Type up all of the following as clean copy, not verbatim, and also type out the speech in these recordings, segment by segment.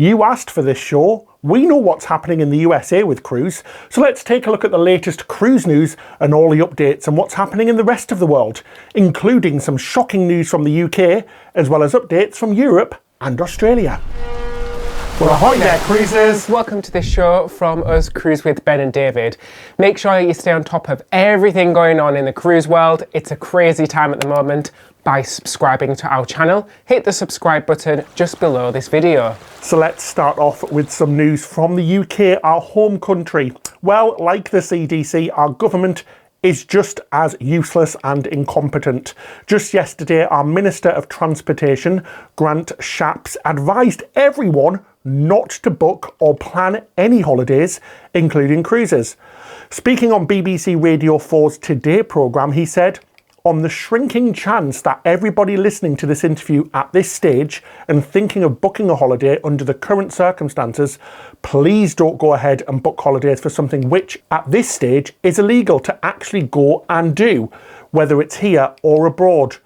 You asked for this show. We know what's happening in the USA with cruise, so let's take a look at the latest cruise news and all the updates and what's happening in the rest of the world, including some shocking news from the UK, as well as updates from Europe and Australia. Well, ahoy there, cruisers! Welcome to this show from us, Cruise with Ben and David. Make sure you stay on top of everything going on in the cruise world. It's a crazy time at the moment. By subscribing to our channel, hit the subscribe button just below this video. So let's start off with some news from the UK, our home country. Well, like the CDC, our government is just as useless and incompetent. Just yesterday, our Minister of Transportation, Grant Shapps, advised everyone not to book or plan any holidays, including cruises. Speaking on BBC Radio 4's Today programme, he said, "On the shrinking chance that everybody listening to this interview at this stage and thinking of booking a holiday under the current circumstances, please don't go ahead and book holidays for something which at this stage is illegal to actually go and do, whether it's here or abroad."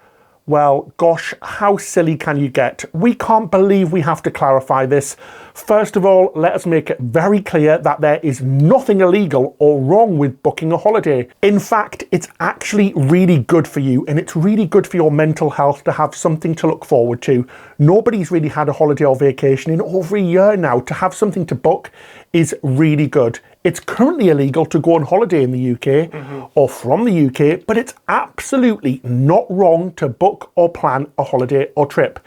Well, gosh, how silly can you get? We can't believe we have to clarify this. First of all, let us make it very clear that there is nothing illegal or wrong with booking a holiday. In fact, it's actually really good for you, and it's really good for your mental health to have something to look forward to. Nobody's really had a holiday or vacation in over a year now. To have something to book is really good. It's currently illegal to go on holiday in the UK or from the UK, but it's absolutely not wrong to book or plan a holiday or trip.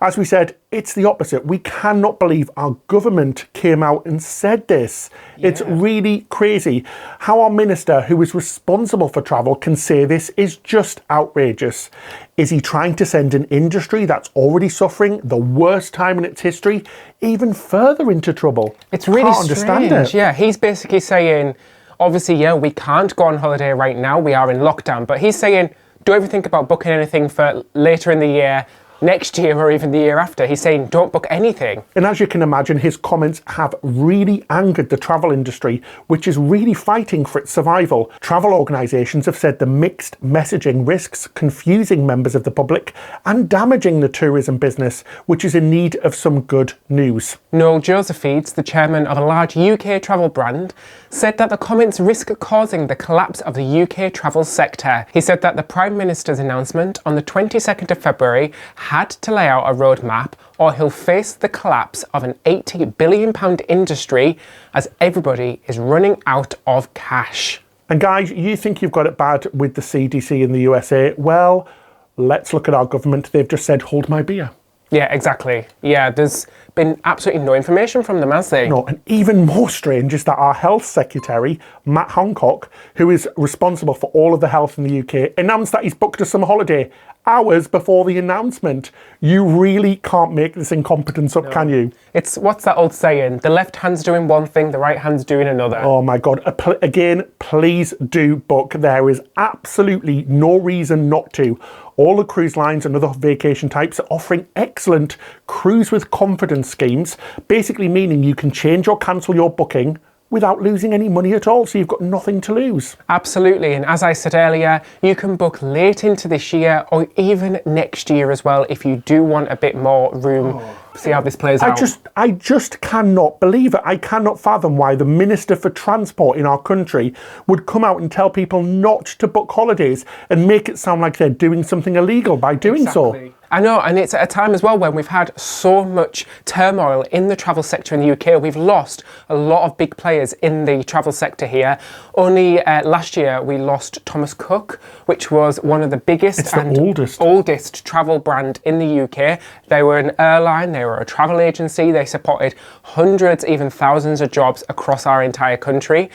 As we said, it's the opposite. We cannot believe our government came out and said this. Yeah. It's really crazy. How our minister, who is responsible for travel, can say this is just outrageous. Is he trying to send an industry that's already suffering the worst time in its history even further into trouble? It's really strange. Yeah, he's basically saying, obviously, yeah, we can't go on holiday right now. We are in lockdown. But he's saying, don't ever think about booking anything for later in the year, next year or even the year after. He's saying don't book anything. And as you can imagine, his comments have really angered the travel industry, which is really fighting for its survival. Travel organisations have said the mixed messaging risks confusing members of the public and damaging the tourism business, which is in need of some good news. Noel Josephides, the chairman of a large UK travel brand, said that the comments risk causing the collapse of the UK travel sector. He said that the Prime Minister's announcement on the 22nd of February had to lay out a roadmap or he'll face the collapse of an £80 billion industry as everybody is running out of cash. And guys, you think you've got it bad with the CDC in the USA? Well, let's look at our government. They've just said, hold my beer. Yeah, exactly. Yeah, there's been absolutely no information from them, has there? No, and even more strange is that our Health Secretary, Matt Hancock, who is responsible for all of the health in the UK, announced that he's booked a summer holiday hours before the announcement. You really can't make this incompetence up, can you? It's, what's that old saying? The left hand's doing one thing, the right hand's doing another. Oh my God. Again, please do book. There is absolutely no reason not to. All the cruise lines and other vacation types are offering excellent cruise with confidence schemes, basically meaning you can change or cancel your booking without losing any money at all, so you've got nothing to lose. Absolutely, and as I said earlier, you can book late into this year or even next year as well if you do want a bit more room. See how this plays out. I just cannot believe it. I cannot fathom why the Minister for Transport in our country would come out and tell people not to book holidays and make it sound like they're doing something illegal by doing so. I know, and it's at a time as well when we've had so much turmoil in the travel sector in the UK. We've lost a lot of big players in the travel sector here. Only last year we lost Thomas Cook, which was one of the biggest and oldest travel brand in the UK. They were an airline, they were a travel agency, they supported hundreds, even thousands of jobs across our entire country.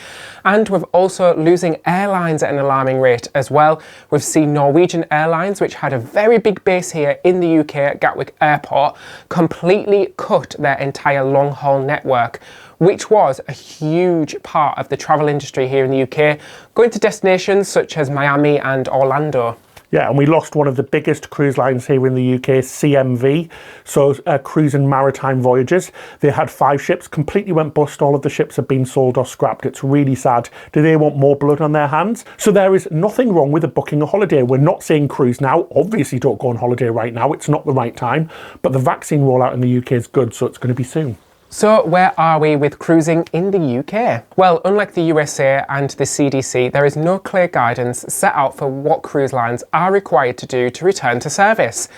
And we're also losing airlines at an alarming rate as well. We've seen Norwegian Airlines, which had a very big base here in the UK at Gatwick Airport, completely cut their entire long-haul network, which was a huge part of the travel industry here in the UK, going to destinations such as Miami and Orlando. Yeah, and we lost one of the biggest cruise lines here in the UK, CMV, so Cruise and Maritime Voyages. They had 5 ships, completely went bust. All of the ships have been sold or scrapped. It's really sad. Do they want more blood on their hands? So there is nothing wrong with booking a holiday. We're not saying cruise now. Obviously don't go on holiday right now. It's not the right time. But the vaccine rollout in the UK is good, so it's going to be soon. So where are we with cruising in the UK? Well, unlike the USA and the CDC, there is no clear guidance set out for what cruise lines are required to do to return to service.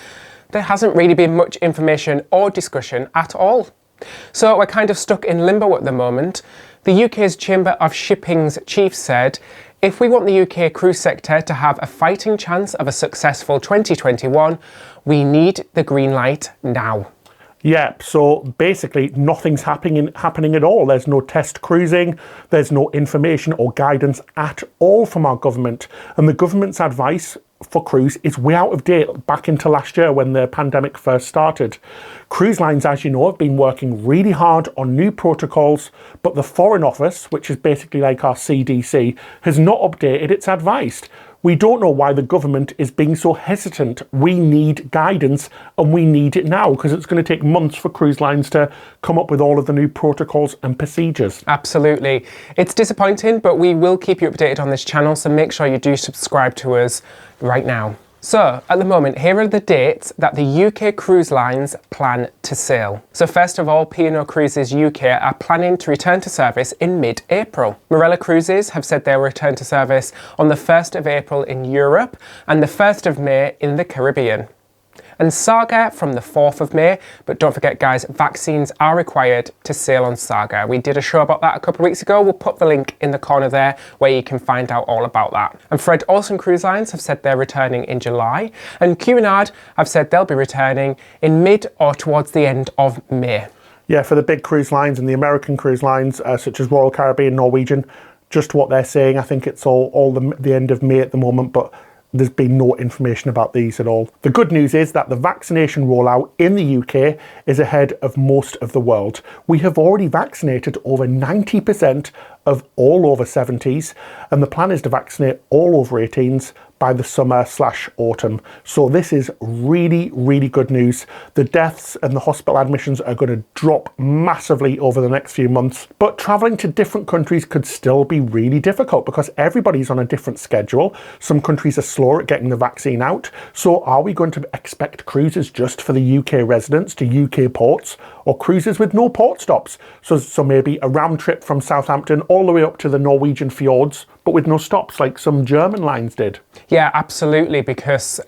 There hasn't really been much information or discussion at all. So we're kind of stuck in limbo at the moment. The UK's Chamber of Shipping's chief said, if we want the UK cruise sector to have a fighting chance of a successful 2021, we need the green light now. Yeah, so basically nothing's happening at all. There's no test cruising, there's no information or guidance at all from our government. And the government's advice for cruise is way out of date back into last year when the pandemic first started. Cruise lines, as you know, have been working really hard on new protocols, but the Foreign Office, which is basically like our CDC, has not updated its advice. We don't know why the government is being so hesitant. We need guidance and we need it now because it's going to take months for cruise lines to come up with all of the new protocols and procedures. Absolutely. It's disappointing, but we will keep you updated on this channel, so make sure you do subscribe to us right now. So, at the moment, here are the dates that the UK cruise lines plan to sail. So first of all, P&O Cruises UK are planning to return to service in mid-April. Marella Cruises have said they'll return to service on the 1st of April in Europe and the 1st of May in the Caribbean. And Saga from the 4th of May, but don't forget guys, vaccines are required to sail on Saga. We did a show about that a couple of weeks ago. We'll put the link in the corner there where you can find out all about that. And Fred Olsen Cruise Lines have said they're returning in July, and Cunard have said they'll be returning in mid or towards the end of May. Yeah, for the big cruise lines and the American cruise lines, such as Royal Caribbean, Norwegian, just what they're saying. I think it's all the end of May at the moment, but there's been no information about these at all. The good news is that the vaccination rollout in the UK is ahead of most of the world. We have already vaccinated over 90% of all over 70s, and the plan is to vaccinate all over 18s by the summer/autumn. So this is really, really good news. The deaths and the hospital admissions are going to drop massively over the next few months, but traveling to different countries could still be really difficult because everybody's on a different schedule. Some countries are slower at getting the vaccine out. So are we going to expect cruises just for the UK residents to UK ports, or cruises with no port stops? So maybe a round trip from Southampton all the way up to the Norwegian fjords, but with no stops like some German lines did. Yeah, absolutely, because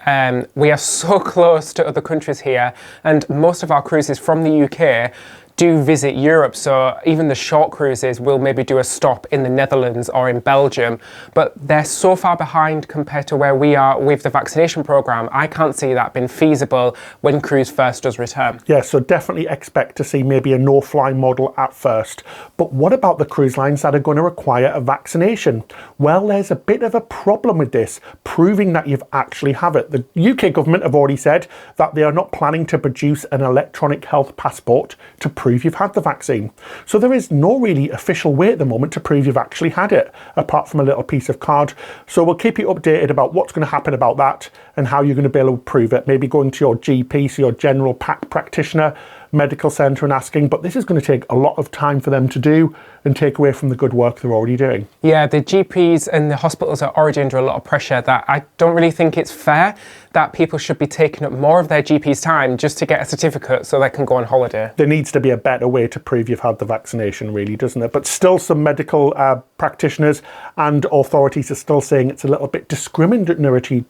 we are so close to other countries here, and most of our cruises from the UK do visit Europe, so even the short cruises will maybe do a stop in the Netherlands or in Belgium, but they're so far behind compared to where we are with the vaccination programme. I can't see that being feasible when cruise first does return. Yeah, so definitely expect to see maybe a no-fly model at first. But what about the cruise lines that are going to require a vaccination? Well, there's a bit of a problem with this, proving that you've actually have it. The UK government have already said that they are not planning to produce an electronic health passport to prove you've had the vaccine. So there is no really official way at the moment to prove you've actually had it, apart from a little piece of card. So we'll keep you updated about what's going to happen about that and how you're going to be able to prove it. Maybe going to your GP, so your general practitioner, medical centre, and asking, but this is going to take a lot of time for them to do and take away from the good work they're already doing. Yeah, the GPs and the hospitals are already under a lot of pressure that I don't really think it's fair that people should be taking up more of their GP's time just to get a certificate so they can go on holiday. There needs to be a better way to prove you've had the vaccination, really, doesn't it? But still some medical practitioners and authorities are still saying it's a little bit discriminatory.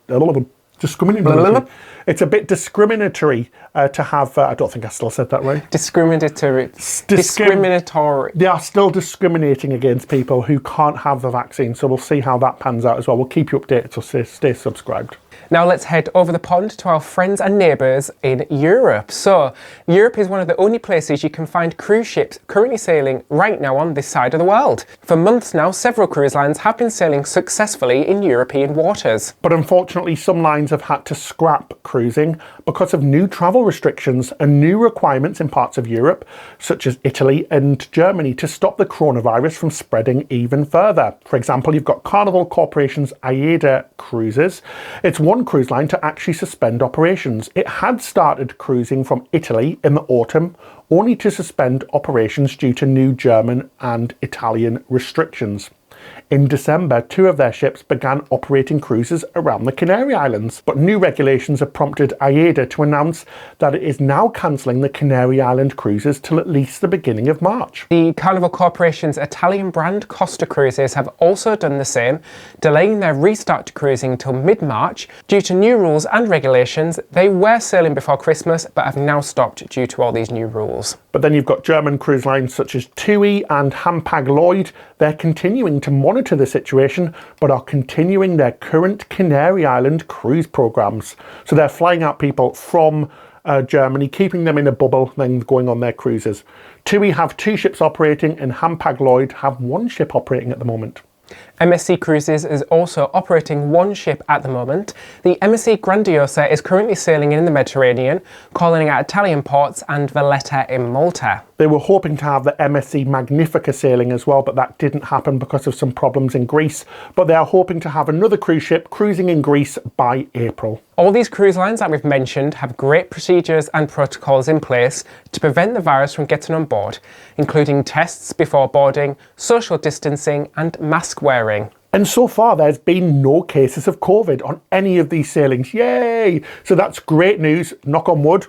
It's a bit discriminatory to have, I don't think I still said that right. Discriminatory. They are still discriminating against people who can't have the vaccine. So we'll see how that pans out as well. We'll keep you updated, so stay subscribed. Now let's head over the pond to our friends and neighbours in Europe. So, Europe is one of the only places you can find cruise ships currently sailing right now on this side of the world. For months now, several cruise lines have been sailing successfully in European waters. But unfortunately, some lines have had to scrap cruising because of new travel restrictions and new requirements in parts of Europe, such as Italy and Germany, to stop the coronavirus from spreading even further. For example, you've got Carnival Corporation's AIDA Cruises. It's one cruise line to actually suspend operations. It had started cruising from Italy in the autumn only to suspend operations due to new German and Italian restrictions. In December, 2 of their ships began operating cruises around the Canary Islands, but new regulations have prompted AIDA to announce that it is now cancelling the Canary Island cruises till at least the beginning of March. The Carnival Corporation's Italian brand Costa Cruises have also done the same, delaying their restart to cruising till mid-March. Due to new rules and regulations, they were sailing before Christmas but have now stopped due to all these new rules. But then you've got German cruise lines such as TUI and Hapag-Lloyd. They're continuing to monitor the situation, but are continuing their current Canary Island cruise programs. So they're flying out people from Germany, keeping them in a bubble, then going on their cruises. TUI have 2 ships operating and Hapag-Lloyd have 1 ship operating at the moment. MSC Cruises is also operating 1 ship at the moment. The MSC Grandiosa is currently sailing in the Mediterranean, calling at Italian ports and Valletta in Malta. They were hoping to have the MSC Magnifica sailing as well, but that didn't happen because of some problems in Greece. But they are hoping to have another cruise ship cruising in Greece by April. All these cruise lines that we've mentioned have great procedures and protocols in place to prevent the virus from getting on board, including tests before boarding, social distancing and mask wearing. And so far there's been no cases of COVID on any of these sailings. Yay! So that's great news, knock on wood.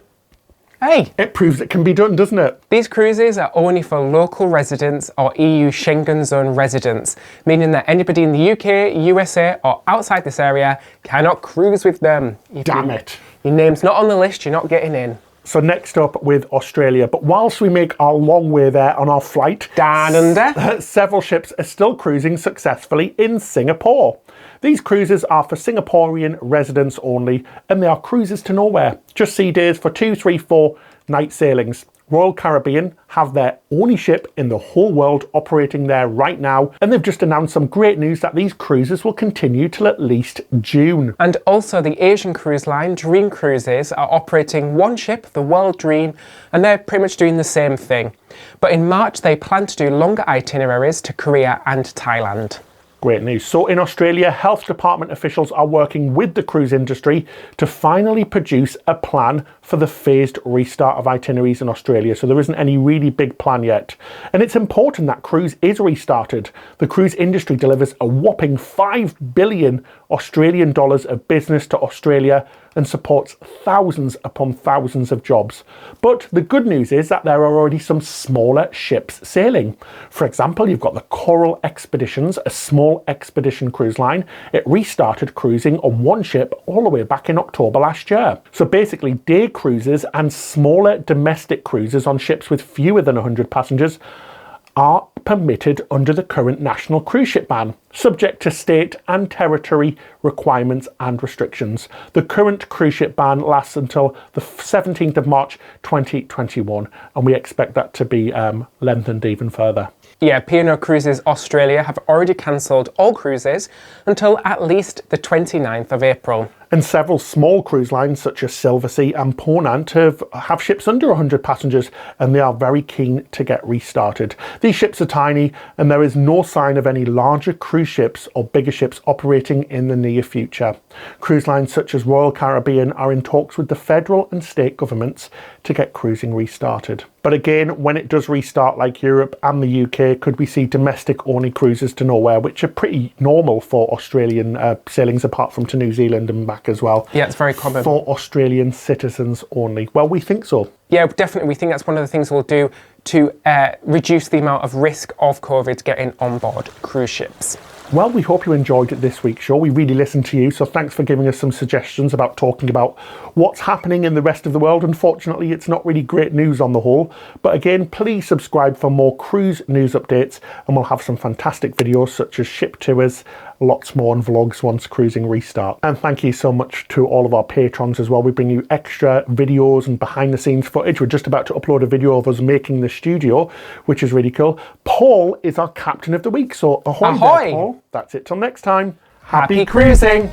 Hey! It proves it can be done, doesn't it? These cruises are only for local residents or EU Schengen zone residents, meaning that anybody in the UK, USA or outside this area cannot cruise with them. Damn it. Your name's not on the list, you're not getting in. So next up with Australia, but whilst we make our long way there on our flight, down under, several ships are still cruising successfully in Singapore. These cruises are for Singaporean residents only, and they are cruises to nowhere. Just sea days for 2, 3, 4 night sailings. Royal Caribbean have their only ship in the whole world operating there right now, and they've just announced some great news that these cruises will continue till at least June. And also the Asian cruise line Dream Cruises are operating 1 ship, the World Dream, and they're pretty much doing the same thing. But in March they plan to do longer itineraries to Korea and Thailand. Great news. So in Australia, health department officials are working with the cruise industry to finally produce a plan for the phased restart of itineraries in Australia. So there isn't any really big plan yet. And it's important that cruise is restarted. The cruise industry delivers a whopping 5 billion Australian dollars of business to Australia and supports thousands upon thousands of jobs. But the good news is that there are already some smaller ships sailing. For example, you've got the Coral Expeditions, a small expedition cruise line. It restarted cruising on 1 ship all the way back in October last year. So basically, day cruises and smaller domestic cruises on ships with fewer than 100 passengers are permitted under the current national cruise ship ban, subject to state and territory requirements and restrictions. The current cruise ship ban lasts until the 17th of March 2021, and we expect that to be lengthened even further. Yeah, P&O Cruises Australia have already cancelled all cruises until at least the 29th of April. And several small cruise lines such as Silversea and Ponant have ships under 100 passengers, and they are very keen to get restarted. These ships are tiny and there is no sign of any larger cruise ships or bigger ships operating in the near future. Cruise lines such as Royal Caribbean are in talks with the federal and state governments to get cruising restarted. But again, when it does restart like Europe and the UK, could we see domestic only cruises to nowhere, which are pretty normal for Australian sailings apart from to New Zealand and back as well. Yeah, it's very common. For Australian citizens only. Well, we think so. Yeah, definitely. We think that's one of the things we'll do to reduce the amount of risk of COVID getting on board cruise ships. Well, we hope you enjoyed this week's show. We really listened to you, so thanks for giving us some suggestions about talking about what's happening in the rest of the world. Unfortunately, it's not really great news on the whole. But again, please subscribe for more cruise news updates, and we'll have some fantastic videos such as ship tours, lots more and vlogs once cruising restart. And thank you so much to all of our patrons as well. We bring you extra videos and behind the scenes footage. We're just about to upload a video of us making the studio, which is really cool. Paul is our captain of the week, so ahoy, ahoy. there, Paul. That's it till next time. Happy cruising!